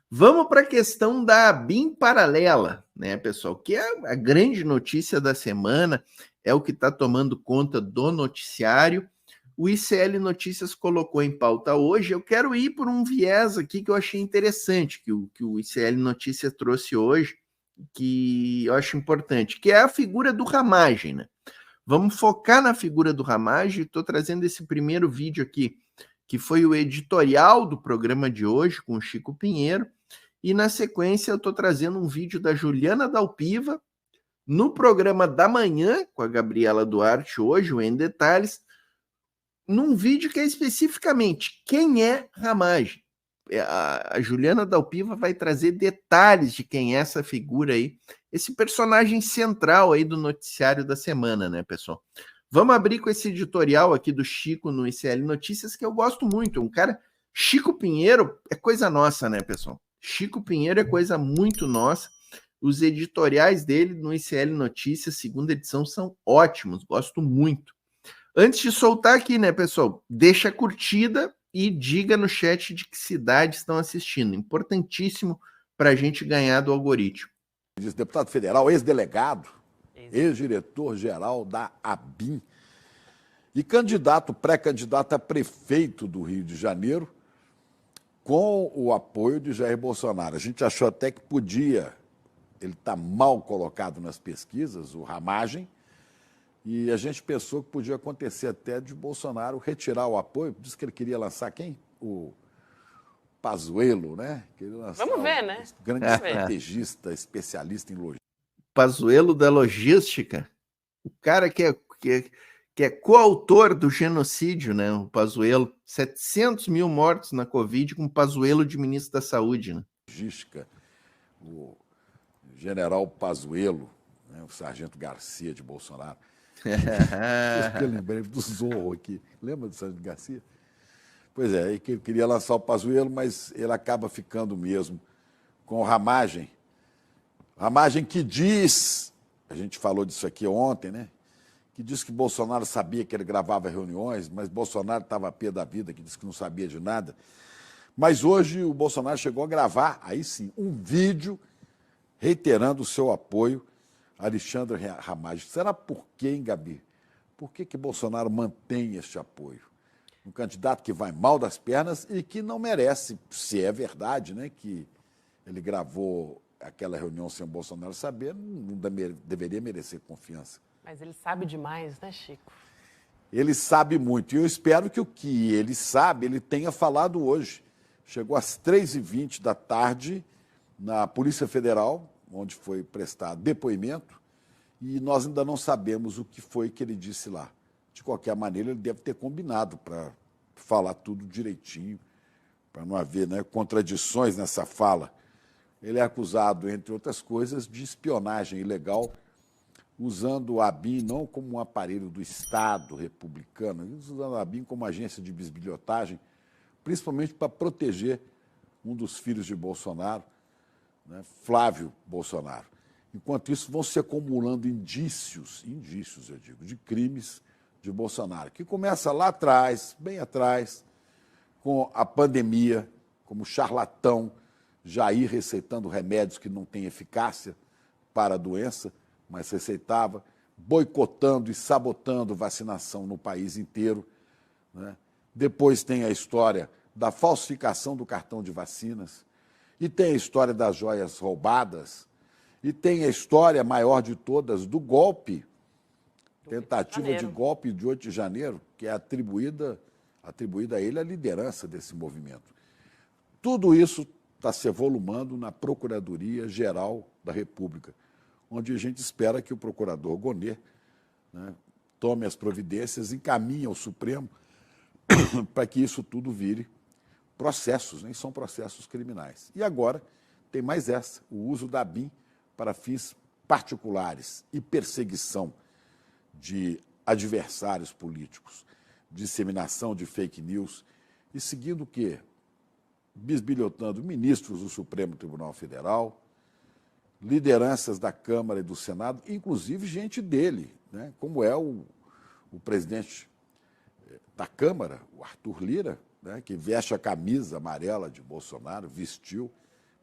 Vamos para a questão da BIM paralela, né, pessoal? Que é a grande notícia da semana, é o que está tomando conta do noticiário. O ICL Notícias colocou em pauta hoje. Eu quero ir por um viés aqui que eu achei interessante, que o ICL Notícias trouxe hoje, que eu acho importante, que é a figura do Ramagem, né? Vamos focar na figura do Ramagem. Estou trazendo esse primeiro vídeo aqui, que foi o editorial do programa de hoje, com o Chico Pinheiro. E na sequência eu estou trazendo um vídeo da Juliana Dalpiva, no programa da manhã, com a Gabriela Duarte, hoje, o Em Detalhes, num vídeo que é especificamente quem é Ramagem. A Juliana Dalpiva vai trazer detalhes de quem é essa figura aí, esse personagem central aí do noticiário da semana, né, pessoal? Vamos abrir com esse editorial aqui do Chico no ICL Notícias, que eu gosto muito. Um cara, Chico Pinheiro é coisa nossa, né, pessoal? Chico Pinheiro é coisa muito nossa. Os editoriais dele no ICL Notícias, segunda edição, são ótimos, gosto muito. Antes de soltar aqui, né, pessoal, deixa a curtida e diga no chat de que cidade estão assistindo. Importantíssimo para a gente ganhar do algoritmo. Deputado federal, ex-delegado, ex-diretor-geral da ABIN e candidato, pré-candidato a prefeito do Rio de Janeiro, com o apoio de Jair Bolsonaro. A gente achou até que podia, ele está mal colocado nas pesquisas, o Ramagem, e a gente pensou que podia acontecer até de Bolsonaro retirar o apoio. Disse que ele queria lançar quem? O Pazuello, né? Vamos ver, né? Grande estrategista, especialista em logística. Pazuello da logística, o cara que é coautor do genocídio, né? O Pazuello, 700 mil mortos na Covid com o Pazuello de ministro da Saúde, né? Logística, o general Pazuello, né? O sargento Garcia de Bolsonaro. Eu lembrei do Zorro aqui. Lembra do sargento Garcia? Pois é, ele queria lançar o Pazuello, mas ele acaba ficando mesmo com o Ramagem. Ramagem que diz, a gente falou disso aqui ontem, né? Que diz que Bolsonaro sabia que ele gravava reuniões, mas Bolsonaro estava a pé da vida, que disse que não sabia de nada. Mas hoje o Bolsonaro chegou a gravar, aí sim, um vídeo reiterando o seu apoio a Alexandre Ramagem. Será por quê, hein, Gabi? Por que Bolsonaro mantém este apoio? Um candidato que vai mal das pernas e que não merece, se é verdade, né, que ele gravou aquela reunião sem o Bolsonaro saber, não deveria merecer confiança. Mas ele sabe demais, né, Chico? Ele sabe muito. E eu espero que o que ele sabe, ele tenha falado hoje. Chegou às 3h20 da tarde na Polícia Federal, onde foi prestado depoimento, e nós ainda não sabemos o que foi que ele disse lá. De qualquer maneira, ele deve ter combinado para falar tudo direitinho, para não haver, né, contradições nessa fala. Ele é acusado, entre outras coisas, de espionagem ilegal, usando a ABIN não como um aparelho do Estado republicano, usando a ABIN como agência de bisbilhotagem, principalmente para proteger um dos filhos de Bolsonaro, né, Flávio Bolsonaro. Enquanto isso, vão se acumulando indícios, eu digo, de crimes de Bolsonaro, que começa lá atrás, bem atrás, com a pandemia, como charlatão, Jair receitando remédios que não têm eficácia para a doença, mas receitava, boicotando e sabotando vacinação no país inteiro, né? Depois tem a história da falsificação do cartão de vacinas, e tem a história das joias roubadas, e tem a história maior de todas do golpe, tentativa de golpe de 8 de janeiro, que é atribuída a ele a liderança desse movimento. Tudo isso está se evolumando na Procuradoria-Geral da República, onde a gente espera que o procurador Gonê, né, tome as providências, encaminhe ao Supremo para que isso tudo vire processos, nem são processos criminais. E agora tem mais essa, o uso da ABIN para fins particulares e perseguição de adversários políticos, disseminação de fake news e seguindo o quê? Bisbilhotando ministros do Supremo Tribunal Federal, lideranças da Câmara e do Senado, inclusive gente dele, né? Como é o presidente da Câmara, o Arthur Lira, né? Que veste a camisa amarela de Bolsonaro, vestiu,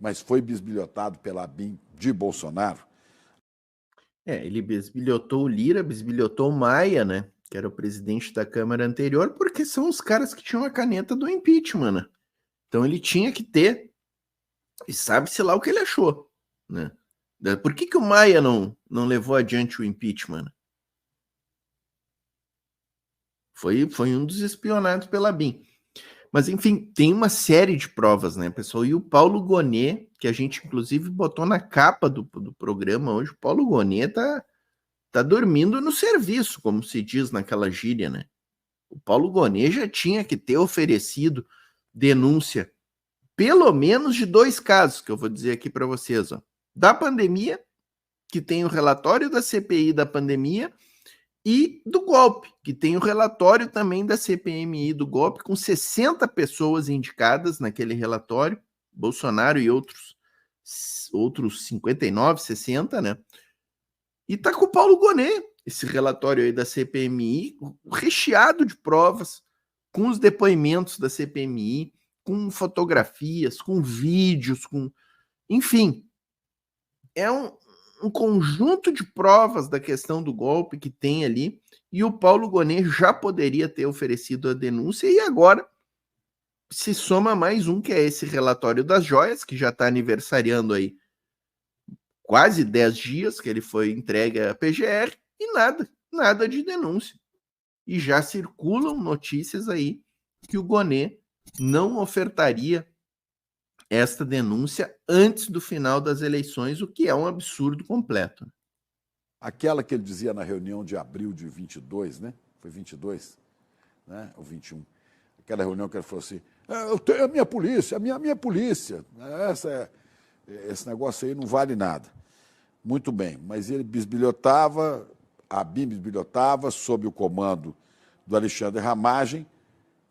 mas foi bisbilhotado pela ABIN de Bolsonaro. Ele bisbilhotou o Lira, bisbilhotou o Maia, né? Que era o presidente da Câmara anterior, porque são os caras que tinham a caneta do impeachment, né? Então ele tinha que ter, e sabe-se lá o que ele achou, né? Por que o Maia não levou adiante o impeachment? Foi um dos espionados pela BIM. Mas, enfim, tem uma série de provas, né, pessoal? E o Paulo Gonet, que a gente, inclusive, botou na capa do programa hoje, o Paulo Gonet tá dormindo no serviço, como se diz naquela gíria, né? O Paulo Gonet já tinha que ter oferecido denúncia, pelo menos de 2 casos, que eu vou dizer aqui para vocês, ó. Da pandemia, que tem o relatório da CPI da pandemia, e do golpe, que tem o relatório também da CPMI do golpe, com 60 pessoas indicadas naquele relatório, Bolsonaro e outros 59, 60, né? E tá com o Paulo Gonet, esse relatório aí da CPMI, recheado de provas, com os depoimentos da CPMI, com fotografias, com vídeos, enfim, é um conjunto de provas da questão do golpe que tem ali, e o Paulo Gonet já poderia ter oferecido a denúncia, e agora se soma mais um, que é esse relatório das joias, que já está aniversariando aí quase 10 dias que ele foi entregue à PGR, e nada de denúncia. E já circulam notícias aí que o Gonet não ofertaria esta denúncia antes do final das eleições, o que é um absurdo completo. Aquela que ele dizia na reunião de abril de 22, né? Foi 22, né? Ou 21. Aquela reunião que ele falou assim, eu tenho a minha polícia, a minha polícia. Esse negócio aí não vale nada. Muito bem, mas ele bisbilhotava, a BIM bisbilhotava, sob o comando do Alexandre Ramagem,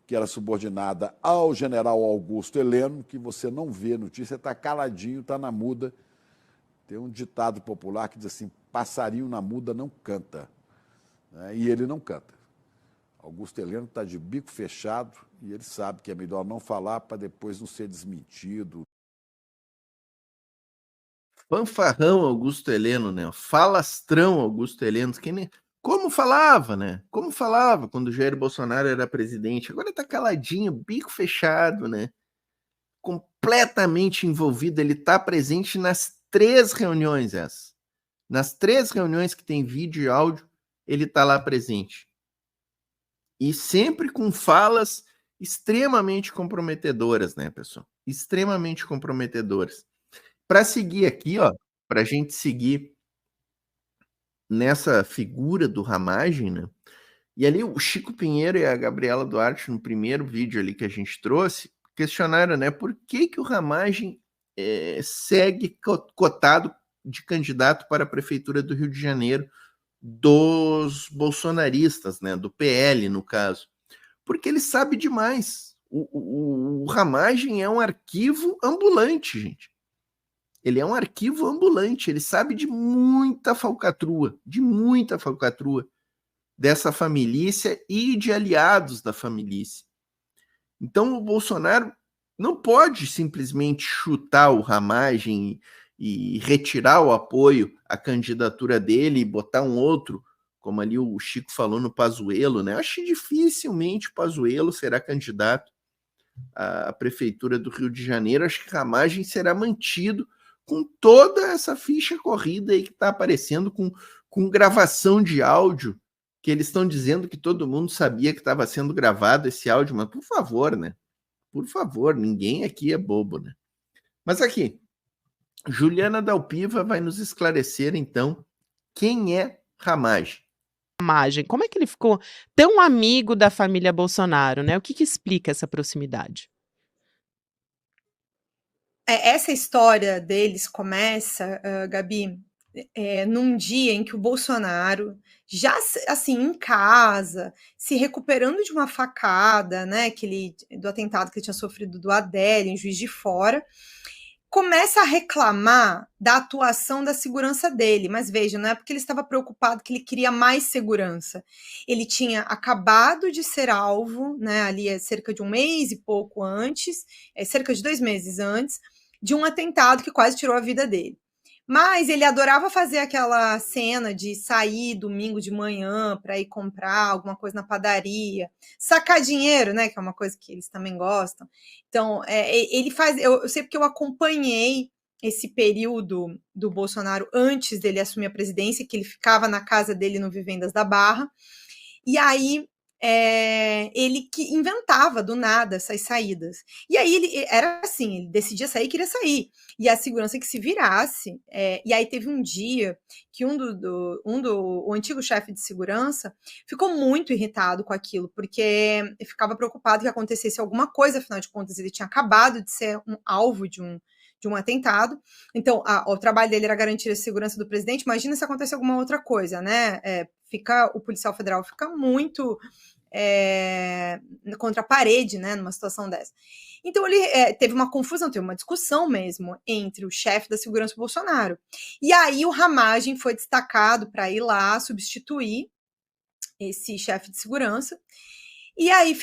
que era subordinada ao general Augusto Heleno, que você não vê notícia, está caladinho, está na muda. Tem um ditado popular que diz assim, passarinho na muda não canta. Né? E ele não canta. Augusto Heleno está de bico fechado e ele sabe que é melhor não falar para depois não ser desmentido. Fanfarrão Augusto Heleno, né? Falastrão Augusto Heleno, que nem... Como falava, né? Como falava quando o Jair Bolsonaro era presidente. Agora tá caladinho, bico fechado, né? Completamente envolvido. Ele tá presente nas 3 reuniões essas. Nas 3 reuniões que tem vídeo e áudio, ele tá lá presente. E sempre com falas extremamente comprometedoras, né, pessoal? Extremamente comprometedoras. Para seguir aqui, ó, para a gente seguir nessa figura do Ramagem, né? E ali o Chico Pinheiro e a Gabriela Duarte, no primeiro vídeo ali que a gente trouxe, questionaram, né, por que o Ramagem segue cotado de candidato para a Prefeitura do Rio de Janeiro dos bolsonaristas, né, do PL, no caso. Porque ele sabe demais. O Ramagem é um arquivo ambulante, gente. Ele é um arquivo ambulante, ele sabe de muita falcatrua dessa família e de aliados da família. Então o Bolsonaro não pode simplesmente chutar o Ramagem e retirar o apoio à candidatura dele e botar um outro, como ali o Chico falou no Pazuello, né? Acho que dificilmente o Pazuello será candidato à prefeitura do Rio de Janeiro. Acho que Ramagem será mantido com toda essa ficha corrida aí que está aparecendo, com gravação de áudio, que eles estão dizendo que todo mundo sabia que estava sendo gravado esse áudio, mas por favor, né? Por favor, ninguém aqui é bobo, né? Mas aqui, Juliana Dalpiva vai nos esclarecer, então, quem é Ramagem. Ramagem, como é que ele ficou tão amigo da família Bolsonaro, né? O que explica essa proximidade? Essa história deles começa, Gabi, num dia em que o Bolsonaro, já assim, em casa, se recuperando de uma facada, né, do atentado que ele tinha sofrido do Adélio, em Juiz de Fora, começa a reclamar da atuação da segurança dele, mas veja, não é porque ele estava preocupado que ele queria mais segurança. Ele tinha acabado de ser alvo, né, ali cerca de um mês e pouco antes, cerca de 2 meses antes, de um atentado que quase tirou a vida dele. Mas ele adorava fazer aquela cena de sair domingo de manhã para ir comprar alguma coisa na padaria, sacar dinheiro, né? Que é uma coisa que eles também gostam. Então, ele faz. Eu sei porque eu acompanhei esse período do Bolsonaro antes dele assumir a presidência, que ele ficava na casa dele no Vivendas da Barra. E aí ele que inventava do nada essas saídas. E aí ele era assim, ele decidia sair, queria sair. E a segurança que se virasse. E aí teve um dia que o antigo chefe de segurança ficou muito irritado com aquilo, porque ficava preocupado que acontecesse alguma coisa, afinal de contas, ele tinha acabado de ser um alvo de um atentado. Então, o trabalho dele era garantir a segurança do presidente. Imagina se acontece alguma outra coisa, né? O policial federal fica muito contra a parede, né, numa situação dessa. Então ele teve uma confusão, teve uma discussão mesmo entre o chefe da segurança e o Bolsonaro. E aí o Ramagem foi destacado para ir lá substituir esse chefe de segurança. E aí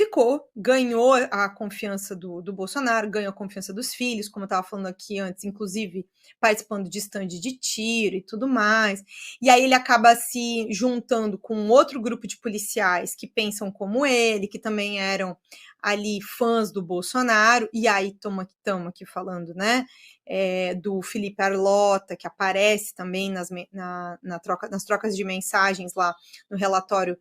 ganhou a confiança do Bolsonaro, ganhou a confiança dos filhos, como eu estava falando aqui antes, inclusive participando de stand de tiro e tudo mais. E aí ele acaba se juntando com outro grupo de policiais que pensam como ele, que também eram ali fãs do Bolsonaro, e aí estamos aqui falando, né, do Felipe Arlota, que aparece também nas trocas de mensagens lá no relatório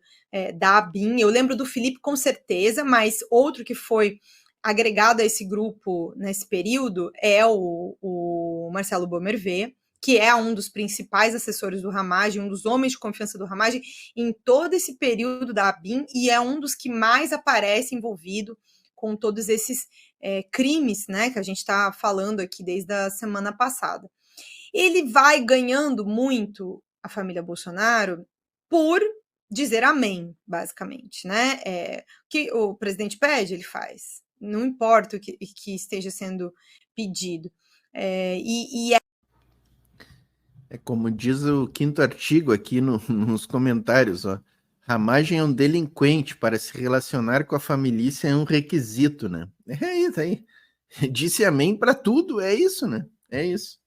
da ABIN. Eu lembro do Felipe com certeza, mas outro que foi agregado a esse grupo nesse período é o Marcelo Bomervê, que é um dos principais assessores do Ramagem, um dos homens de confiança do Ramagem em todo esse período da ABIN, e é um dos que mais aparece envolvido com todos esses crimes, né, que a gente está falando aqui desde a semana passada. Ele vai ganhando muito a família Bolsonaro por dizer amém, basicamente, né? O que o presidente pede, ele faz. Não importa o que esteja sendo pedido. Como diz o 5º artigo aqui nos comentários, ó. Ramagem é um delinquente, para se relacionar com a família é um requisito, né? É isso aí. Disse amém para tudo, é isso, né? É isso.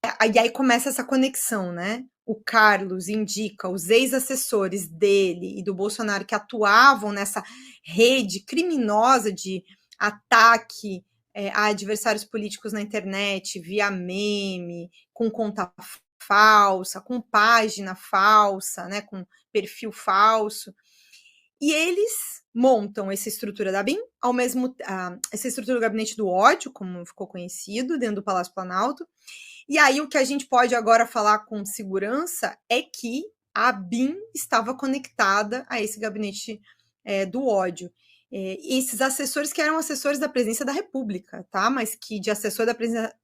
E aí começa essa conexão, né? O Carlos indica os ex-assessores dele e do Bolsonaro que atuavam nessa rede criminosa de ataque a adversários políticos na internet, via meme, com conta falsa, com página falsa, né, com perfil falso. E eles montam essa estrutura da BIM, essa estrutura do gabinete do ódio, como ficou conhecido, dentro do Palácio Planalto. E aí o que a gente pode agora falar com segurança é que a BIM estava conectada a esse gabinete do ódio. Esses assessores que eram assessores da presidência da República, tá? Mas que de assessor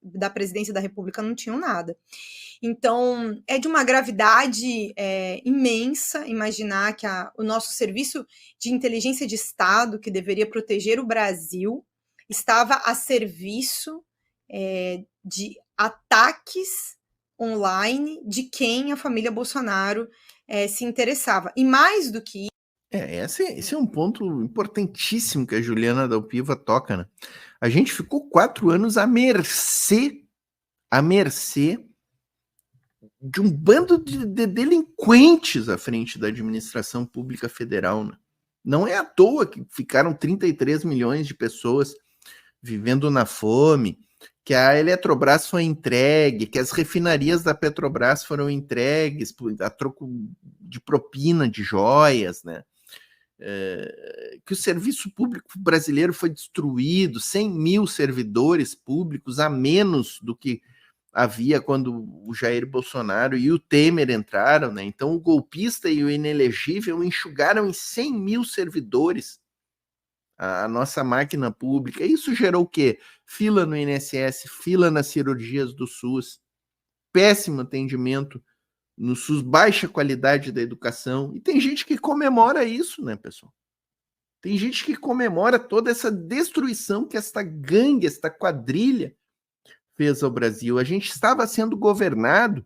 da presidência da República não tinham nada. Então, é de uma gravidade imensa imaginar que o nosso serviço de inteligência de Estado, que deveria proteger o Brasil, estava a serviço de ataques online de quem a família Bolsonaro se interessava. E mais do que esse é um ponto importantíssimo que a Juliana Dalpiva toca, né? A gente ficou 4 anos à mercê de um bando de delinquentes à frente da administração pública federal, né? Não é à toa que ficaram 33 milhões de pessoas vivendo na fome, que a Eletrobras foi entregue, que as refinarias da Petrobras foram entregues a troco de propina de joias, né? Que o serviço público brasileiro foi destruído, 100 mil servidores públicos a menos do que havia quando o Jair Bolsonaro e o Temer entraram, né? Então o golpista e o inelegível enxugaram em 100 mil servidores a nossa máquina pública. Isso gerou o quê? Fila no INSS, fila nas cirurgias do SUS, péssimo atendimento no SUS, baixa qualidade da educação. E tem gente que comemora isso, né, pessoal? Tem gente que comemora toda essa destruição que esta gangue, esta quadrilha fez ao Brasil. A gente estava sendo governado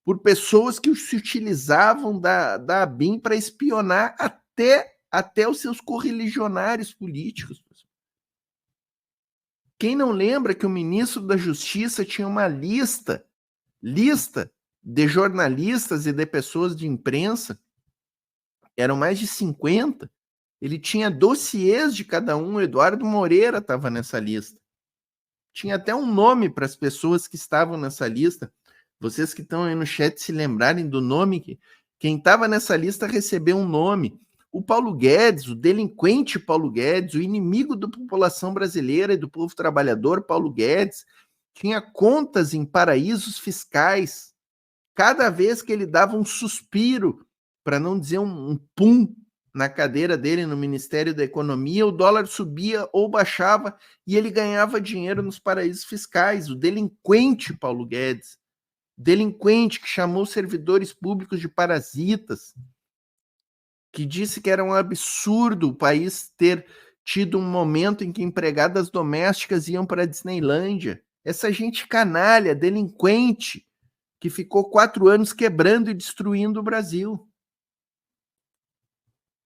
por pessoas que se utilizavam da ABIN para espionar até os seus correligionários políticos. Quem não lembra que o ministro da Justiça tinha uma lista de jornalistas e de pessoas de imprensa, eram mais de 50, ele tinha dossiês de cada um, o Eduardo Moreira estava nessa lista. Tinha até um nome para as pessoas que estavam nessa lista. Vocês que estão aí no chat se lembrarem do nome, quem estava nessa lista recebeu um nome. O Paulo Guedes, o delinquente Paulo Guedes, o inimigo da população brasileira e do povo trabalhador, Paulo Guedes, tinha contas em paraísos fiscais. Cada vez que ele dava um suspiro, para não dizer um pum, na cadeira dele no Ministério da Economia, o dólar subia ou baixava e ele ganhava dinheiro nos paraísos fiscais. O delinquente Paulo Guedes, delinquente que chamou servidores públicos de parasitas, que disse que era um absurdo o país ter tido um momento em que empregadas domésticas iam para a Disneylândia. Essa gente canalha, delinquente, que ficou 4 anos quebrando e destruindo o Brasil.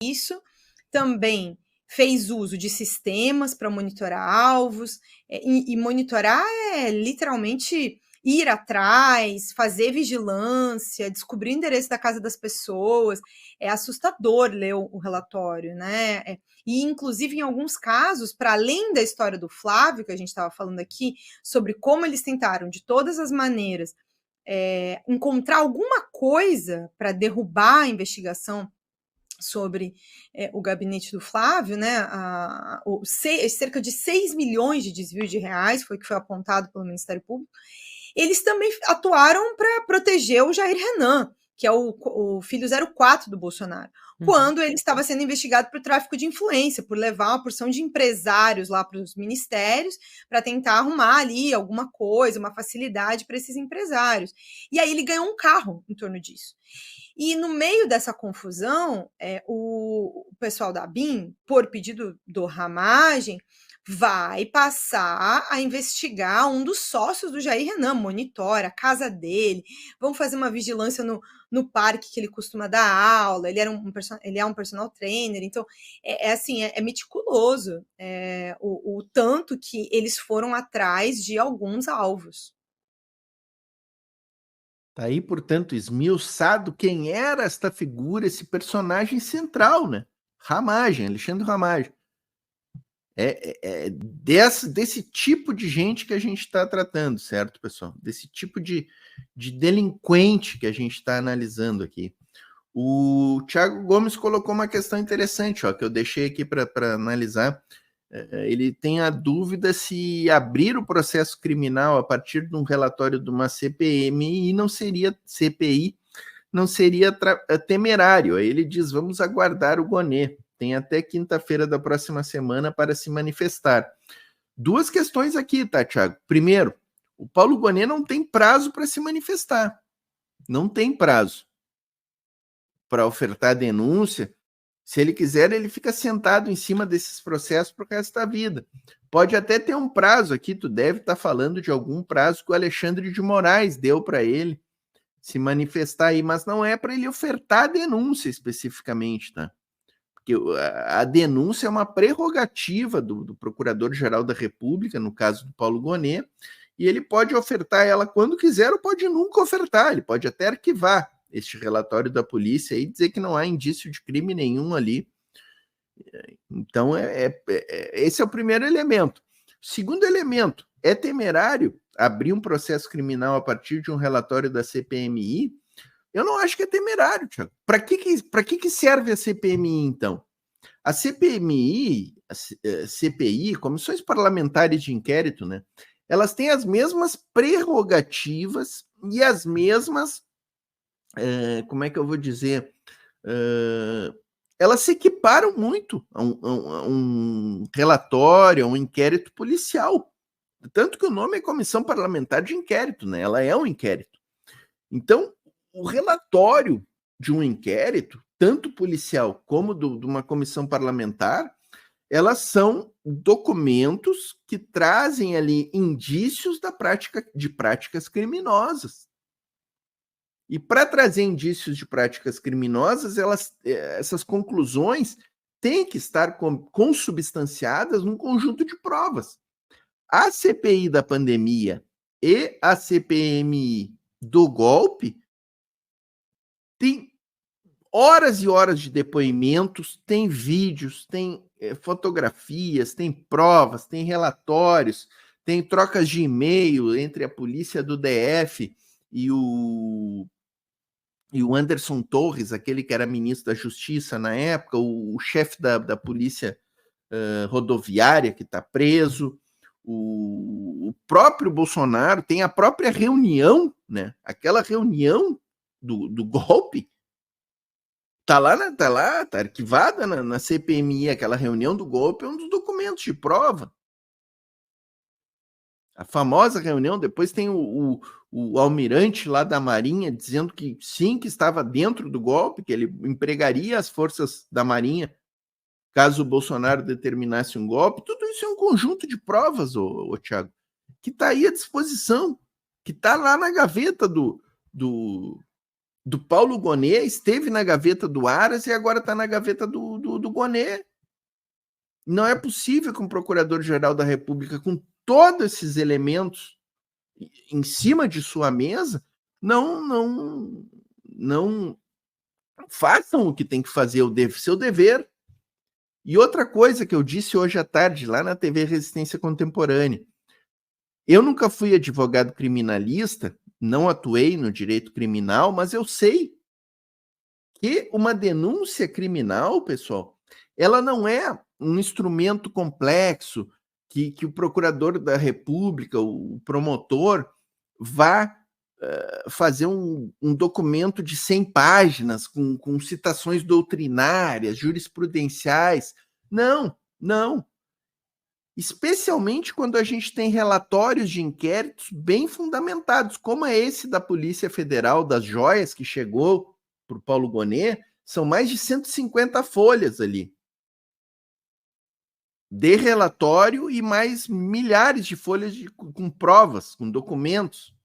Isso também fez uso de sistemas para monitorar alvos, e monitorar é literalmente ir atrás, fazer vigilância, descobrir o endereço da casa das pessoas. É assustador ler o relatório, né? E, inclusive, em alguns casos, para além da história do Flávio, que a gente estava falando aqui, sobre como eles tentaram, de todas as maneiras, encontrar alguma coisa para derrubar a investigação sobre o gabinete do Flávio, né? Cerca de 6 milhões de desvio de reais foi o que foi apontado pelo Ministério Público. Eles também atuaram para proteger o Jair Renan, que é o filho 04 do Bolsonaro, quando ele estava sendo investigado por tráfico de influência, por levar uma porção de empresários lá para os ministérios para tentar arrumar ali alguma coisa, uma facilidade para esses empresários. E aí ele ganhou um carro em torno disso. E no meio dessa confusão, o pessoal da BIM, por pedido do Ramagem, vai passar a investigar um dos sócios do Jair Renan, monitora a casa dele, vão fazer uma vigilância no parque que ele costuma dar aula, ele é um personal trainer, então é meticuloso o tanto que eles foram atrás de alguns alvos. Tá aí, portanto, esmiuçado quem era esta figura, esse personagem central, né? Ramagem, Alexandre Ramagem. Desse tipo de gente que a gente está tratando, certo, pessoal? Desse tipo de delinquente que a gente está analisando aqui. O Thiago Gomes colocou uma questão interessante, ó, que eu deixei aqui para analisar. Ele tem a dúvida se abrir o processo criminal a partir de um relatório de uma CPI não seria temerário. Aí ele diz, vamos aguardar o Gonê. Tem até quinta-feira da próxima semana para se manifestar. 2 questões aqui, tá, Thiago? Primeiro, o Paulo Gonê não tem prazo para se manifestar. Não tem prazo para ofertar denúncia. Se ele quiser, ele fica sentado em cima desses processos para o resto da vida. Pode até ter um prazo aqui, tu deve estar falando de algum prazo que o Alexandre de Moraes deu para ele se manifestar aí, mas não é para ele ofertar a denúncia especificamente, tá? Porque a denúncia é uma prerrogativa do Procurador-Geral da República, no caso do Paulo Gonê, e ele pode ofertar ela quando quiser ou pode nunca ofertar, ele pode até arquivar este relatório da polícia e dizer que não há indício de crime nenhum ali. Então, esse é o primeiro elemento. Segundo elemento, é temerário abrir um processo criminal a partir de um relatório da CPMI? Eu não acho que é temerário, Thiago. Para que serve a CPMI, então? A CPMI, CPI, Comissões Parlamentares de Inquérito, né? Elas têm as mesmas prerrogativas e as mesmas como é que eu vou dizer? Elas se equiparam muito a um relatório, a um inquérito policial. Tanto que o nome é Comissão Parlamentar de Inquérito, né? Ela é um inquérito. Então, o relatório de um inquérito, tanto policial como de uma comissão parlamentar, elas são documentos que trazem ali indícios de práticas criminosas. E para trazer indícios de práticas criminosas, essas conclusões têm que estar consubstanciadas num conjunto de provas. a CPI da pandemia e a CPMI do golpe tem horas e horas de depoimentos, tem vídeos, tem fotografias, tem provas, tem relatórios, tem trocas de e-mail entre a polícia do DF e o Anderson Torres, aquele que era ministro da Justiça na época, o chefe da polícia rodoviária que está preso, o próprio Bolsonaro tem a própria reunião, né? Aquela reunião do golpe tá arquivada na CPMI, aquela reunião do golpe é um dos documentos de prova. A famosa reunião, depois tem o almirante lá da Marinha dizendo que sim, que estava dentro do golpe, que ele empregaria as forças da Marinha caso o Bolsonaro determinasse um golpe. Tudo isso é um conjunto de provas, Thiago, que está aí à disposição, que está lá na gaveta do Paulo Gonet, esteve na gaveta do Aras e agora está na gaveta do Gonet. Não é possível que um procurador-geral da República, com todos esses elementos em cima de sua mesa, não façam o que tem que fazer, seu dever. E outra coisa que eu disse hoje à tarde, lá na TV Resistência Contemporânea, eu nunca fui advogado criminalista, não atuei no direito criminal, mas eu sei que uma denúncia criminal, pessoal, ela não é um instrumento complexo que o procurador da República, o promotor, vá fazer um documento de 100 páginas com citações doutrinárias, jurisprudenciais. Não. Especialmente quando a gente tem relatórios de inquéritos bem fundamentados, como é esse da Polícia Federal das Joias, que chegou para o Paulo Gonet, são mais de 150 folhas ali de relatório e mais milhares de folhas com provas, com documentos,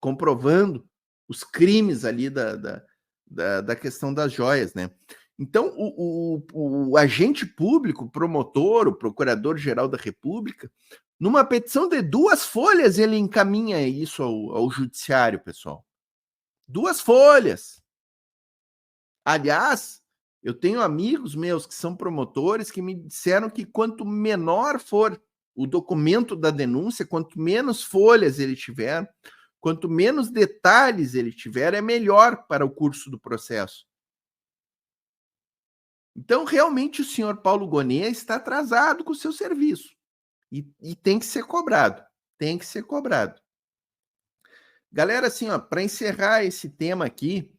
comprovando os crimes ali da questão das joias, né? Então, o agente público, o promotor, o procurador-geral da República, numa petição de 2 folhas, ele encaminha isso ao judiciário, pessoal. 2 folhas. Aliás, eu tenho amigos meus que são promotores que me disseram que quanto menor for o documento da denúncia, quanto menos folhas ele tiver, quanto menos detalhes ele tiver, é melhor para o curso do processo. Então, realmente, o senhor Paulo Gonet está atrasado com o seu serviço. E tem que ser cobrado. Tem que ser cobrado. Galera, assim, para encerrar esse tema aqui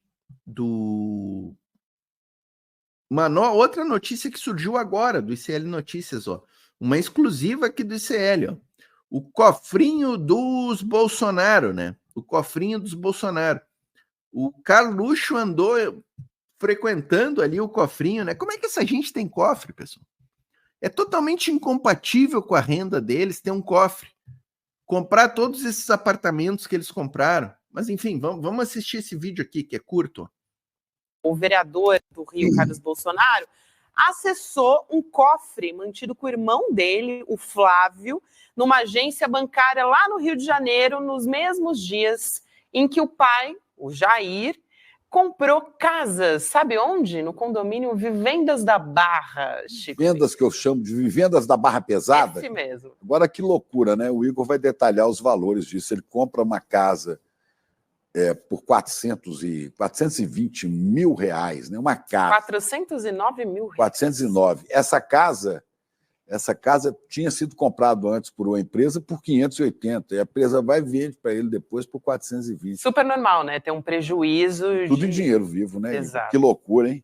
outra notícia que surgiu agora do ICL Notícias, uma exclusiva aqui do ICL, o cofrinho dos Bolsonaro, né? O cofrinho dos Bolsonaro. O Carluxo andou frequentando ali o cofrinho, né? Como é que essa gente tem cofre, pessoal? É totalmente incompatível com a renda deles ter um cofre. Comprar todos esses apartamentos que eles compraram. Mas, enfim, vamos assistir esse vídeo aqui, que é curto. O vereador do Rio, Carlos Bolsonaro, acessou um cofre mantido com o irmão dele, o Flávio, numa agência bancária lá no Rio de Janeiro, nos mesmos dias em que o pai, o Jair, comprou casas. Sabe onde? No condomínio Vivendas da Barra, Chico. Vivendas que eu chamo de Vivendas da Barra Pesada. Esse mesmo. Agora, que loucura, né? O Igor vai detalhar os valores disso. Ele compra uma casa por 420 mil reais, né? Uma casa. 409 mil reais. 409. Essa casa tinha sido comprada antes por uma empresa por 580. E a empresa vai vender para ele depois por 420. Super normal, né? Ter um prejuízo. Tudo em dinheiro vivo, né? Exato. Que loucura, hein?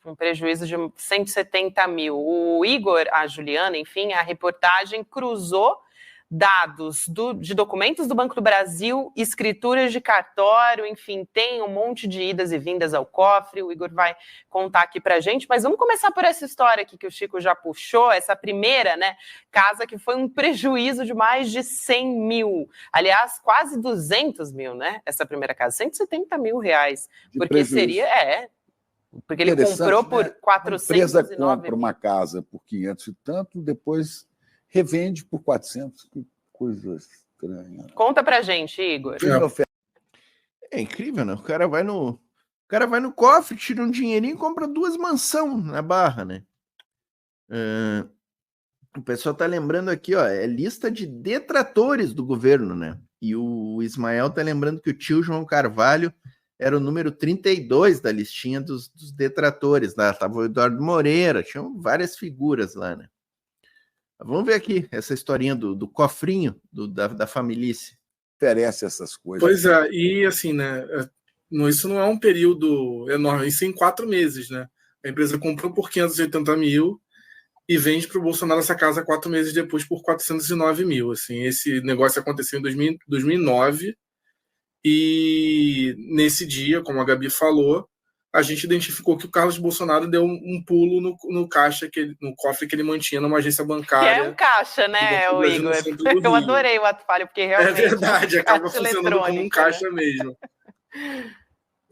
Um prejuízo de 170 mil. O Igor, a Juliana, enfim, a reportagem cruzou dados de documentos do Banco do Brasil, escrituras de cartório, enfim, tem um monte de idas e vindas ao cofre. O Igor vai contar aqui pra gente, mas vamos começar por essa história aqui que o Chico já puxou, essa primeira, né, casa que foi um prejuízo de mais de 100 mil, aliás, quase 200 mil, né, essa primeira casa, 170 mil reais, porque prejuízo. Porque ele comprou por 409 mil. A empresa compra uma casa por 500 e tanto, depois revende por 400, que coisa estranha. Conta pra gente, Igor. É incrível, né? O cara vai no cofre, tira um dinheirinho e compra 2 mansão na Barra, né? O pessoal tá lembrando aqui, ó, é lista de detratores do governo, né? E o Ismael tá lembrando que o tio João Carvalho era o número 32 da listinha dos detratores, né? Tava o Eduardo Moreira, tinham várias figuras lá, né? Vamos ver aqui essa historinha do cofrinho da famílice. Oferece essas coisas. Pois é, e assim, né? Isso não é um período enorme, isso em 4 meses, né? A empresa comprou por 580 mil e vende para o Bolsonaro essa casa 4 meses depois por 409 mil. Assim, esse negócio aconteceu em 2009 e nesse dia, como a Gabi falou, a gente identificou que o Carlos Bolsonaro deu um pulo no caixa, no cofre que ele mantinha numa agência bancária. Que é um caixa, né, o Igor? Eu adorei o ato falho, porque realmente... É verdade, acaba funcionando como um caixa, né? Mesmo.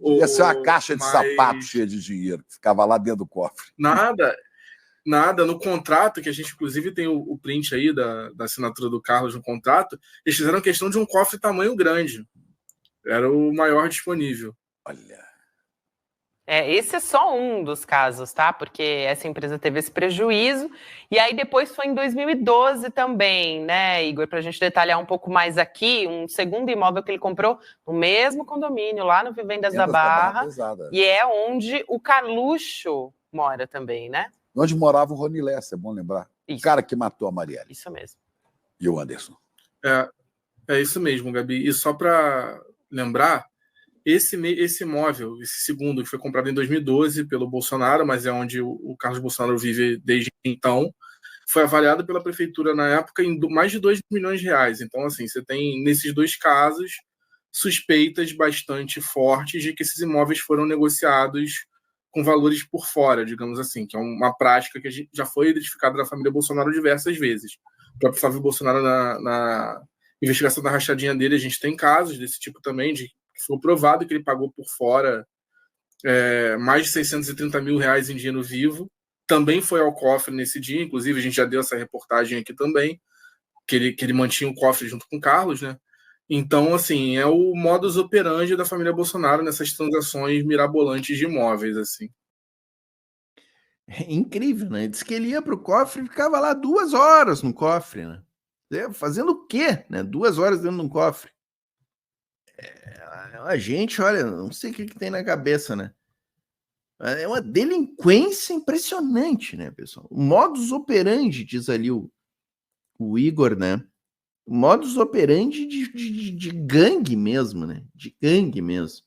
Ia ser uma caixa de sapato cheia de dinheiro, que ficava lá dentro do cofre. Nada. No contrato, que a gente inclusive tem o print aí da assinatura do Carlos no contrato, eles fizeram questão de um cofre tamanho grande. Era o maior disponível. Olha. Esse é só um dos casos, tá? Porque essa empresa teve esse prejuízo. E aí depois foi em 2012 também, né, Igor? Para a gente detalhar um pouco mais aqui, um segundo imóvel que ele comprou no mesmo condomínio, lá no Vivendas da Barra. E é onde o Carluxo mora também, né? Onde morava o Rony Lessa, é bom lembrar. Isso. O cara que matou a Marielle. Isso mesmo. E o Anderson. É isso mesmo, Gabi. E só para lembrar, esse imóvel, esse segundo, que foi comprado em 2012 pelo Bolsonaro, mas é onde o Carlos Bolsonaro vive desde então, foi avaliado pela prefeitura na época em mais de 2 milhões de reais. Então, assim, você tem, nesses 2 casos, suspeitas bastante fortes de que esses imóveis foram negociados com valores por fora, digamos assim, que é uma prática que já foi identificada na família Bolsonaro diversas vezes. O próprio Flávio Bolsonaro, na investigação da rachadinha dele, a gente tem casos desse tipo também, de que foi provado que ele pagou por fora mais de 630 mil reais em dinheiro vivo. Também foi ao cofre nesse dia, inclusive a gente já deu essa reportagem aqui também, que ele mantinha o cofre junto com o Carlos, né? Então, assim, é o modus operandi da família Bolsonaro nessas transações mirabolantes de imóveis, assim. É incrível, né? Diz que ele ia para o cofre e ficava lá 2 horas no cofre, né? Fazendo o quê, né? 2 horas dentro de um cofre. A gente, olha, não sei o que tem na cabeça, né? É uma delinquência impressionante, né, pessoal? O modus operandi, diz ali o Igor, né? O modus operandi de gangue mesmo, né? De gangue mesmo.